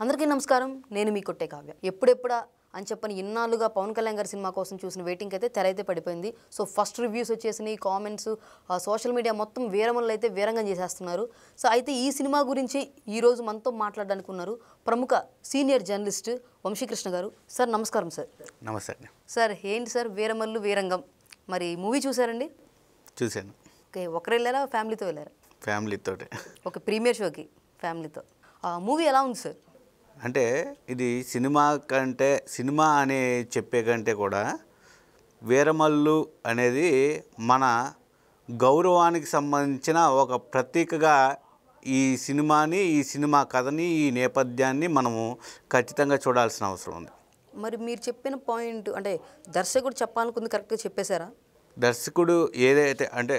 అందరికీ నమస్కారం. నేను మీ కొట్టే కావ్య. ఎప్పుడెప్పుడా అని చెప్పని ఇన్నాళ్ళుగా పవన్ కళ్యాణ్ గారి సినిమా కోసం చూసిన వెయిటింగ్ అయితే తెర అయితే పడిపోయింది. సో ఫస్ట్ రివ్యూస్ వచ్చేసినాయి, కామెంట్స్, సోషల్ మీడియా మొత్తం వీరమల్లు అయితే వీరంగం చేసేస్తున్నారు. సో అయితే ఈ సినిమా గురించి ఈరోజు మనతో మాట్లాడడానికి ఉన్నారు ప్రముఖ సీనియర్ జర్నలిస్ట్ వంశీకృష్ణ గారు. సార్ నమస్కారం. సార్ నమస్తే. సార్ ఏంటి సార్ వీరమల్లు వీరంగం, మరి మూవీ చూసారండి? చూశాను. ఓకే, ఒకరు వెళ్ళారా ఫ్యామిలీతో వెళ్ళారా? ఫ్యామిలీతో. ఓకే, ప్రీమియర్ షోకి ఫ్యామిలీతో. మూవీ ఎలా ఉంది సార్? అంటే ఇది సినిమా అనే చెప్పే కంటే కూడా వీరమల్లు అనేది మన గౌరవానికి సంబంధించిన ఒక ప్రతీకగా ఈ సినిమా కథని, ఈ నేపథ్యాన్ని మనము ఖచ్చితంగా చూడాల్సిన అవసరం ఉంది. మరి మీరు చెప్పిన పాయింట్ అంటే దర్శకుడు చెప్పాలనుకుంది కరెక్ట్గా చెప్పేశారా? దర్శకుడు ఏదైతే అంటే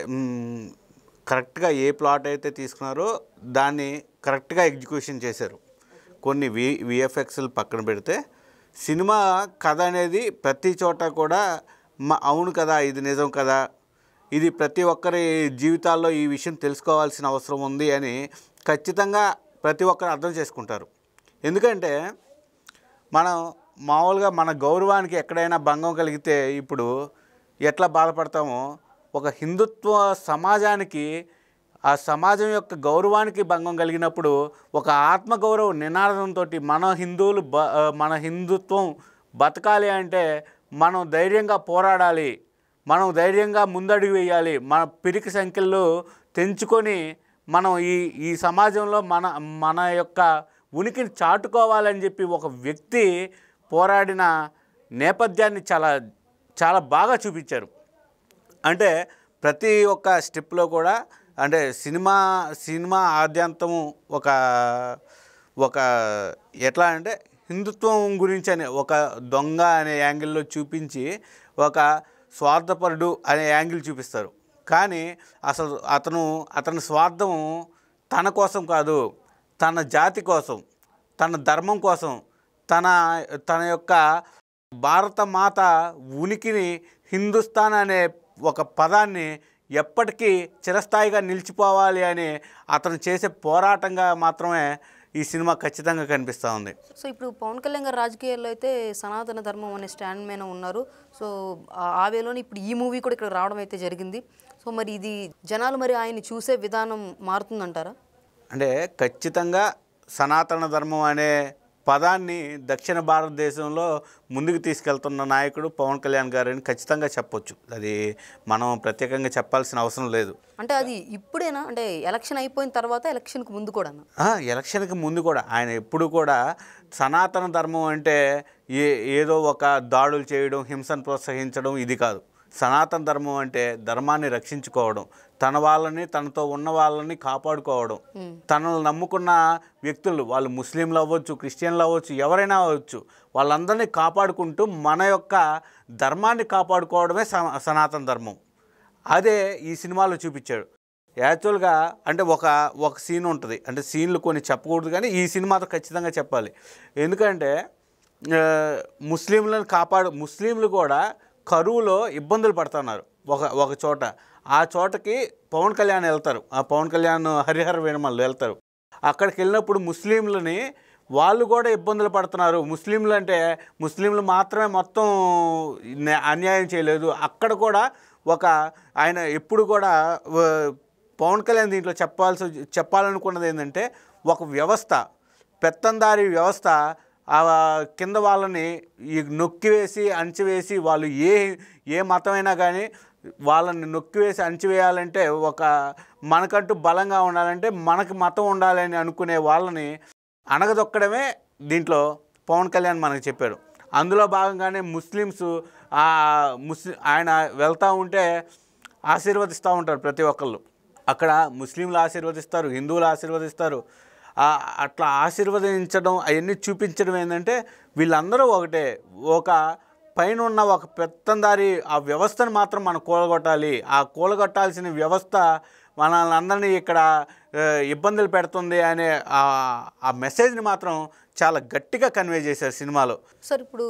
కరెక్ట్గా ఏ ప్లాట్ అయితే తీసుకున్నారో దాన్ని కరెక్ట్గా ఎగ్జిక్యూషన్ చేశారు. కొన్ని విఎఫ్ఎక్స్లు పక్కన పెడితే సినిమా కథ అనేది ప్రతి చోట కూడా అవును కదా, ఇది నిజం కదా, ఇది ప్రతి ఒక్కరి జీవితాల్లో ఈ విషయం తెలుసుకోవాల్సిన అవసరం ఉంది అని ఖచ్చితంగా ప్రతి ఒక్కరు అర్థం చేసుకుంటారు. ఎందుకంటే మనం మామూలుగా మన గౌరవానికి ఎక్కడైనా భంగం కలిగితే ఇప్పుడు ఎట్లా బాధపడతామో, ఒక హిందుత్వ సమాజానికి, ఆ సమాజం యొక్క గౌరవానికి భంగం కలిగినప్పుడు ఒక ఆత్మగౌరవ నినాదంతో మన హిందుత్వం బతకాలి అంటే మనం ధైర్యంగా పోరాడాలి, మనం ధైర్యంగా ముందడుగు వేయాలి, మన పిరికి సంఖ్యలు తెంచుకొని మనం ఈ సమాజంలో మన యొక్క ఉనికిని చాటుకోవాలని చెప్పి ఒక వ్యక్తి పోరాడిన నేపథ్యాన్ని చాలా చాలా బాగా చూపించారు. అంటే ప్రతి ఒక్క స్టెప్లో కూడా అంటే సినిమా ఆద్యంతము ఒక ఎట్లా అంటే హిందుత్వం గురించి అనే ఒక దొంగ అనే యాంగిల్లో చూపించి ఒక స్వార్థపరుడు అనే యాంగిల్ చూపిస్తారు. కానీ అసలు అతని స్వార్థం తన కోసం కాదు, తన జాతి కోసం, తన ధర్మం కోసం, తన యొక్క భారత మాత ఉనికిని, హిందుస్థాన్ అనే ఒక పదాన్ని ఎప్పటికీ చిరస్థాయిగా నిలిచిపోవాలి అని అతను చేసే పోరాటంగా మాత్రమే ఈ సినిమా ఖచ్చితంగా కనిపిస్తూ ఉంది. సో ఇప్పుడు పవన్ కళ్యాణ్ గారు రాజకీయాల్లో అయితే సనాతన ధర్మం అనే స్టాండ్ మీద ఉన్నారు. సో ఆ వేలోనే ఇప్పుడు ఈ మూవీ కూడా ఇక్కడ రావడం అయితే జరిగింది. సో మరి ఇది జనాలు మరి ఆయన్ని చూసే విధానం మారుతుందంటారా? అంటే ఖచ్చితంగా సనాతన ధర్మం అనే పదాన్ని దక్షిణ భారతదేశంలో ముందుకు తీసుకెళ్తున్న నాయకుడు పవన్ కళ్యాణ్ గారని ఖచ్చితంగా చెప్పొచ్చు. అది మనం ప్రత్యేకంగా చెప్పాల్సిన అవసరం లేదు. అంటే అది ఇప్పుడేనా, అంటే ఎలక్షన్ అయిపోయిన తర్వాత, ఎలక్షన్కి ముందు కూడా? ఎలక్షన్కి ముందు కూడా ఆయన ఎప్పుడు కూడా సనాతన ధర్మం అంటే ఏదో ఒక దాడులు చేయడం, హింసను ప్రోత్సహించడం ఇది కాదు. సనాతన ధర్మం అంటే ధర్మాన్ని రక్షించుకోవడం, తన వాళ్ళని, తనతో ఉన్న వాళ్ళని కాపాడుకోవడం, తనను నమ్ముకున్న వ్యక్తులు, వాళ్ళు ముస్లింలు అవ్వచ్చు, క్రిస్టియన్లు అవ్వచ్చు, ఎవరైనా అవ్వచ్చు, వాళ్ళందరినీ కాపాడుకుంటూ మన యొక్క ధర్మాన్ని కాపాడుకోవడమే సనాతన ధర్మం. అదే ఈ సినిమాలో చూపించాడు. యాక్చువల్గా అంటే ఒక సీన్ ఉంటుంది, అంటే సీన్లు కొన్ని చెప్పకూడదు కానీ ఈ సినిమాతో ఖచ్చితంగా చెప్పాలి. ఎందుకంటే ముస్లింలు కూడా కరువులో ఇబ్బందులు పడుతున్నారు. ఒక చోట, ఆ చోటకి పవన్ కళ్యాణ్ వెళ్తారు. ఆ పవన్ కళ్యాణ్ హరిహర వీరమల్లు వెళ్తారు. అక్కడికి వెళ్ళినప్పుడు ముస్లింలని వాళ్ళు కూడా ఇబ్బందులు పడుతున్నారు. ముస్లింలు మాత్రమే మొత్తం అన్యాయం చేయలేదు. అక్కడ కూడా ఆయన ఎప్పుడు కూడా పవన్ కళ్యాణ్ దీంట్లో చెప్పాలనుకున్నది ఏంటంటే, ఒక వ్యవస్థ, పెత్తందారీ వ్యవస్థ కింద వాళ్ళని నొక్కివేసి అణచివేసి, వాళ్ళు ఏ మతమైనా కానీ వాళ్ళని నొక్కివేసి అణచివేయాలంటే, మనకంటూ బలంగా ఉండాలంటే మనకి మతం ఉండాలని అనుకునే వాళ్ళని అణగదొక్కడమే దీంట్లో పవన్ కళ్యాణ్ మనకు చెప్పాడు. అందులో భాగంగానే ఆయన వెళ్తూ ఉంటే ఆశీర్వదిస్తూ ఉంటారు ప్రతి ఒక్కళ్ళు. అక్కడ ముస్లింలు ఆశీర్వదిస్తారు, హిందువులు ఆశీర్వదిస్తారు. అట్లా ఆశీర్వదించడం, అవన్నీ చూపించడం ఏంటంటే వీళ్ళందరూ ఒకటే, పైన ఉన్న ఒక పెత్తందారి ఆ వ్యవస్థను మాత్రం మనం కూలగొట్టాలి, ఆ కూలగొట్టాల్సిన వ్యవస్థ మనల్ని అందరినీ ఇక్కడ ఇబ్బందులు పెడుతుంది అనే ఆ మెసేజ్ని మాత్రం చాలా గట్టిగా కన్వే చేశారు సినిమాలో. సార్ ఇప్పుడు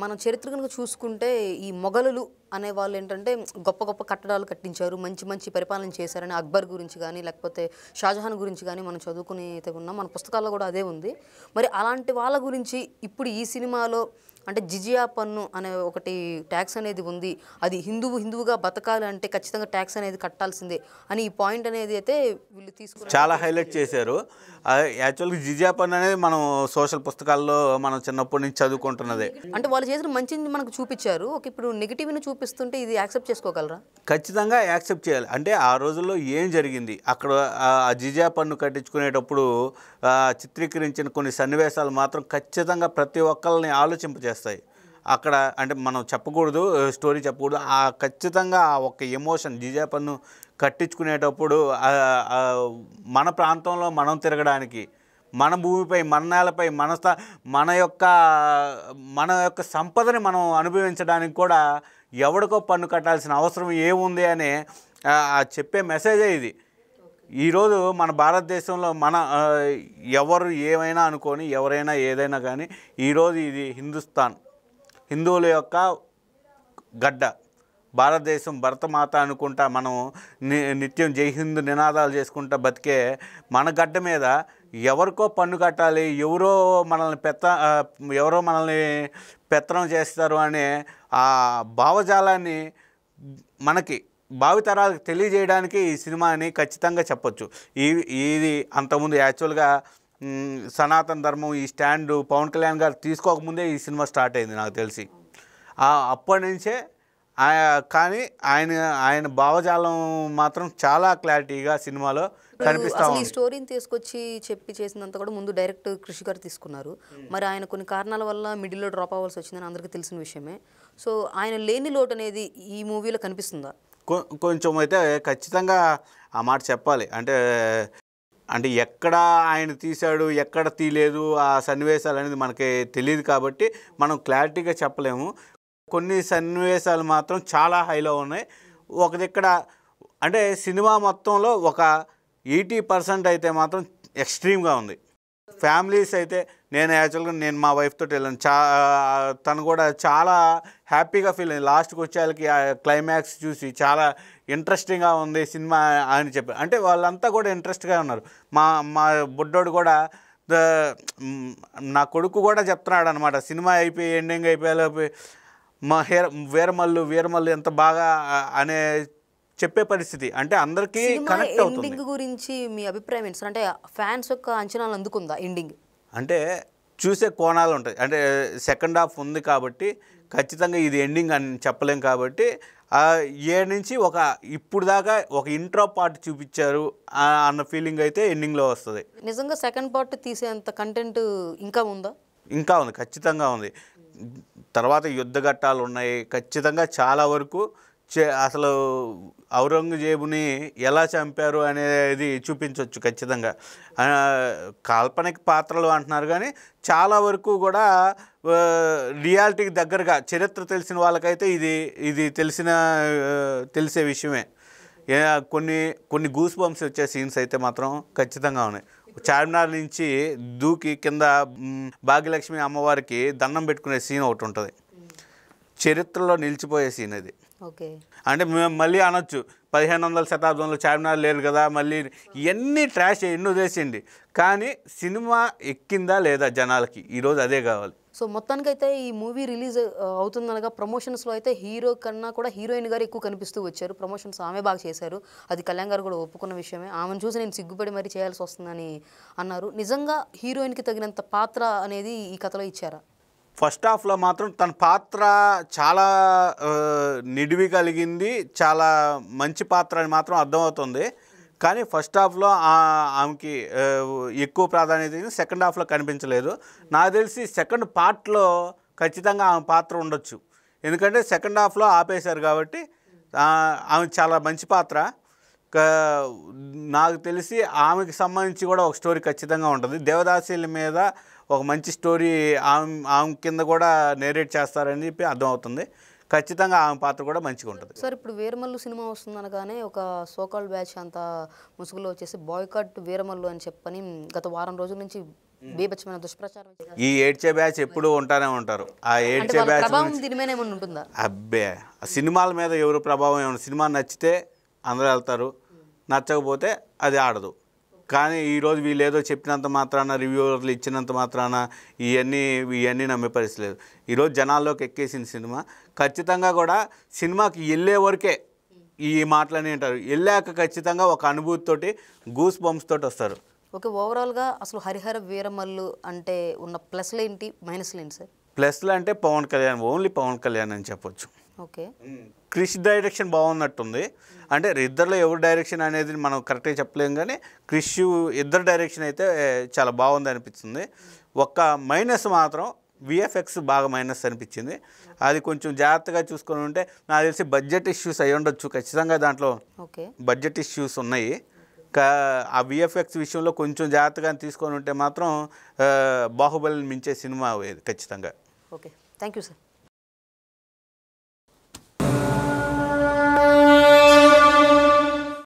మనం చరిత్ర కనుక చూసుకుంటే ఈ మొఘలులు అనే వాళ్ళు ఏంటంటే గొప్ప గొప్ప కట్టడాలు కట్టించారు, మంచి మంచి పరిపాలన చేశారని అక్బర్ గురించి కానీ లేకపోతే షాజహాన్ గురించి కానీ మనం చదువుకుని అయితే ఉన్నాం, మన పుస్తకాల్లో కూడా అదే ఉంది. మరి అలాంటి వాళ్ళ గురించి ఇప్పుడు ఈ సినిమాలో అంటే జిజియా పన్ను అనే ఒకటి ట్యాక్స్ అనేది ఉంది, అది హిందువుగా బతకాలి అంటే ఖచ్చితంగా ట్యాక్స్ అనేది కట్టాల్సిందే అని ఈ పాయింట్ అనేది అయితే వీళ్ళు తీసుకుని చాలా హైలైట్ చేశారు. యాక్చువల్గా జిజియా పన్ను అనేది మనం సోషల్ పుస్తకాల్లో మనం చిన్నప్పటి నుంచి చదువుకుంటున్నదే. అంటే వాళ్ళు చేసిన మంచిని మనకు చూపించారు, ఒక ఇప్పుడు నెగిటివ్ని చూపిస్తుంటే ఇది యాక్సెప్ట్ చేసుకోగలరా? ఖచ్చితంగా యాక్సెప్ట్ చేయాలి. అంటే ఆ రోజుల్లో ఏం జరిగింది అక్కడ, ఆ జిజియా పన్ను కట్టించుకునేటప్పుడు చిత్రీకరించిన కొన్ని సన్నివేశాలు మాత్రం ఖచ్చితంగా ప్రతి ఒక్కరిని ఆలోచింపజేస్తాయి. అక్కడ అంటే మనం చెప్పకూడదు, స్టోరీ చెప్పకూడదు, ఖచ్చితంగా ఆ ఒక్క ఎమోషన్ జిజియా పన్ను కట్టించుకునేటప్పుడు మన ప్రాంతంలో మనం తిరగడానికి, మన భూమిపై, మన నేలపై, మన యొక్క సంపదని మనం అనుభవించడానికి కూడా ఎవడికో పన్ను కట్టాల్సిన అవసరం ఏముంది అనే చెప్పే మెసేజే ఇది. ఈరోజు మన భారతదేశంలో ఎవరు ఏమైనా అనుకొని, ఎవరైనా ఏదైనా కానీ, ఈరోజు ఇది హిందువుల యొక్క గడ్డ, భారతదేశం భరతమాత అనుకుంటా మనం నిత్యం జై హిందూ నినాదాలు చేసుకుంటా బతికే మన గడ్డ మీద ఎవరికో పన్ను కట్టాలి, ఎవరో మనల్ని పెత్తనం చేస్తారు అనే ఆ భావజాలాన్ని మనకి భావితరాలకు తెలియజేయడానికి ఈ సినిమాని ఖచ్చితంగా చెప్పొచ్చు. ఇది అంతకుముందు యాక్చువల్గా సనాతన ధర్మం ఈ స్టాండ్ పవన్ కళ్యాణ్ గారు తీసుకోకముందే ఈ సినిమా స్టార్ట్ అయింది నాకు తెలిసి. అప్పటి నుంచే కానీ ఆయన భావజాలం మాత్రం చాలా క్లారిటీగా సినిమాలో కనిపిస్తా ఉంది. ఈ స్టోరీని తీసుకొచ్చి చేసినంత కూడా ముందు డైరెక్ట్ కృషి గారు తీసుకున్నారు. మరి ఆయన కొన్ని కారణాల వల్ల మిడిల్లో డ్రాప్ అవ్వాల్సి వచ్చిందని అందరికీ తెలిసిన విషయమే. సో ఆయన లేని లోటు అనేది ఈ మూవీలో కనిపిస్తుందా? కొంచెం అయితే ఖచ్చితంగా ఆ మాట చెప్పాలి. అంటే ఎక్కడ ఆయన తీశాడు, ఎక్కడ తీయలేదు, ఆ సన్నివేశాలు అనేది మనకి తెలియదు కాబట్టి మనం క్లారిటీగా చెప్పలేము. కొన్ని సన్నివేశాలు మాత్రం చాలా హైలో ఉన్నాయి. ఇక్కడ అంటే సినిమా మొత్తంలో ఒక 80% అయితే మాత్రం ఎక్స్ట్రీమ్గా ఉంది. ఫ్యామిలీస్ అయితే నేను మా వైఫ్తో వెళ్ళాను, తను కూడా చాలా హ్యాపీగా ఫీల్ అయింది. లాస్ట్కి వచ్చేళ్ళకి ఆ క్లైమాక్స్ చూసి చాలా ఇంట్రెస్టింగ్గా ఉంది సినిమా అని చెప్పారు. అంటే వాళ్ళంతా కూడా ఇంట్రెస్ట్గా ఉన్నారు. మా బుడ్డోడు కూడా నా కొడుకు కూడా చెప్తున్నాడు అనమాట, సినిమా అయిపోయి ఎండింగ్ అయిపోయేలోపు మా వీరమల్లు ఎంత బాగా అనే చెప్పే పరిస్థితి. అంటే అందరికీ కనెక్ట్ అవుతుంది. ఎండింగ్ గురించి మీ అభిప్రాయం ఏంటి సార్? అంటే ఫ్యాన్స్ యొక్క అంచనాలు అందుకుందా ఎండింగ్? అంటే చూసే కోణాలు ఉంటాయి. అంటే సెకండ్ హాఫ్ ఉంది కాబట్టి ఖచ్చితంగా ఇది ఎండింగ్ అని చెప్పలేం కాబట్టి 7 నుంచి ఇప్పుడు దాకా ఒక ఇంట్రో పార్ట్ చూపించారు అన్న ఫీలింగ్ అయితే ఎండింగ్లో వస్తుంది. నిజంగా సెకండ్ పార్ట్ తీసేంత కంటెంట్ ఇంకా ఉందా? ఇంకా ఉంది, ఖచ్చితంగా ఉంది. తర్వాత యుద్ధ ఘట్టాలు ఉన్నాయి, ఖచ్చితంగా చాలా వరకు అసలు ఔరంగజేబుని ఎలా చంపారు అనేది చూపించవచ్చు ఖచ్చితంగా. కాల్పనిక పాత్రలు అంటున్నారు కానీ చాలా వరకు కూడా రియాలిటీకి దగ్గరగా, చరిత్ర తెలిసిన వాళ్ళకైతే ఇది తెలిసే విషయమే. కొన్ని గూస్ బంప్స్ వచ్చే సీన్స్ అయితే మాత్రం ఖచ్చితంగా ఉన్నాయి. చార్మినార్ నుంచి దూకి కింద భాగ్యలక్ష్మి అమ్మవారికి దండం పెట్టుకునే సీన్ ఒకటి ఉంటుంది, చరిత్రలో నిలిచిపోయే సీన్ అది. ఓకే, అంటే మేము మళ్ళీ అనొచ్చు 1500వ శతాబ్దంలో చార్మినార్ లేదు కదా, మళ్ళీ ఇవన్నీ ట్రాష్ ఎన్నో చేసిండి, కానీ సినిమా ఎక్కిందా లేదా జనాలకి, ఈరోజు అదే కావాలి. సో మొత్తానికైతే ఈ మూవీ రిలీజ్ అవుతుందనగా ప్రమోషన్స్లో అయితే హీరో కన్నా కూడా హీరోయిన్ గారు ఎక్కువ కనిపిస్తూ వచ్చారు. ప్రమోషన్స్ ఆమె బాగా చేశారు, అది కళ్యాణ్ గారు కూడా ఒప్పుకున్న విషయమే. ఆమెను చూసి నేను సిగ్గుపడి మరీ చేయాల్సి వస్తుందని అన్నారు. నిజంగా హీరోయిన్కి తగినంత పాత్ర అనేది ఈ కథలో ఇచ్చారా? ఫస్ట్ హాఫ్లో మాత్రం తన పాత్ర చాలా నిడివి కలిగింది, చాలా మంచి పాత్ర అని మాత్రం అర్థమవుతుంది. కానీ ఫస్ట్ హాఫ్లో ఆమెకి ఎక్కువ ప్రాధాన్యత, సెకండ్ హాఫ్లో కనిపించలేదు. నాకు తెలిసి సెకండ్ పార్ట్లో ఖచ్చితంగా ఆమె పాత్ర ఉండొచ్చు, ఎందుకంటే సెకండ్ హాఫ్లో ఆపేశారు కాబట్టి. ఆమె చాలా మంచి పాత్ర. నాకు తెలిసి ఆమెకి సంబంధించి కూడా ఒక స్టోరీ ఖచ్చితంగా ఉంటుంది. దేవదాసీల మీద ఒక మంచి స్టోరీ ఆమె కింద కూడా నేరేట్ చేస్తారని చెప్పి అర్థమవుతుంది. ఖచ్చితంగా ఆమె పాత్ర కూడా మంచిగా ఉంటుంది. సార్, ఇప్పుడు వీరమల్లు సినిమా వస్తుందనగానే ఒక సోకాల్ బ్యాచ్ అంతా ముసుగులో వచ్చేసి బాయ్కాట్ వీరమల్లు అని చెప్పని గత వారం రోజుల నుంచి బీభత్సమైన దుష్ప్రచారం ఈ ఏడ్చే బ్యాచ్ ఎప్పుడు ఉంటానే ఉంటారు. ఆ అంటే ఏడ్చే వాళ్ళ బ్యాచ్ ప్రభావం దీని మీద ఏమైనా ఉంటుందా? అబ్బే ఆ సినిమాల మీద ఎవరు ప్రభావం ఏమన్నా, సినిమా నచ్చితే అందరూ వెళ్తారు, నచ్చకపోతే అది ఆడదు. కానీ ఈరోజు వీళ్ళు ఏదో చెప్పినంత మాత్రాన, రివ్యూవర్లు ఇచ్చినంత మాత్రాన ఇవన్నీ నమ్మే పరిస్థితి లేదు. ఈరోజు జనాల్లోకి ఎక్కేసింది సినిమా. ఖచ్చితంగా కూడా సినిమాకి వెళ్ళే వరకే ఈ మాటలన్నీ అంటారు. వెళ్ళాక ఖచ్చితంగా ఒక అనుభూతితోటి, గూస్ బంప్స్ తోటి వస్తారు. ఓకే, ఓవరాల్గా అసలు హరిహర వీరమల్లు అంటే ఉన్న ప్లస్లు ఏంటి, మైనస్లు ఏంటి సార్? ప్లస్లు అంటే పవన్ కళ్యాణ్, ఓన్లీ పవన్ కళ్యాణ్ అని చెప్పొచ్చు. ఓకే, క్రిష్ డైరెక్షన్ బాగున్నట్టుంది. అంటే ఇద్దరిలో ఎవరు డైరెక్షన్ అనేది మనం కరెక్ట్గా చెప్పలేం, కానీ క్రిష్ ఇద్దరు డైరెక్షన్ అయితే చాలా బాగుంది అనిపిస్తుంది. ఒక్క మైనస్ మాత్రం విఎఫ్ఎక్స్ బాగా మైనస్ అనిపించింది. అది కొంచెం జాగ్రత్తగా చూసుకొని ఉంటే నాకు తెలిసి బడ్జెట్ ఇష్యూస్ అయి ఉండొచ్చు. ఖచ్చితంగా దాంట్లో బడ్జెట్ ఇష్యూస్ ఉన్నాయి. ఆ విఎఫ్ఎక్స్ విషయంలో కొంచెం జాగ్రత్తగా తీసుకొని ఉంటే మాత్రం బాహుబలిని మించే సినిమా ఖచ్చితంగా. Okay, thank you sir.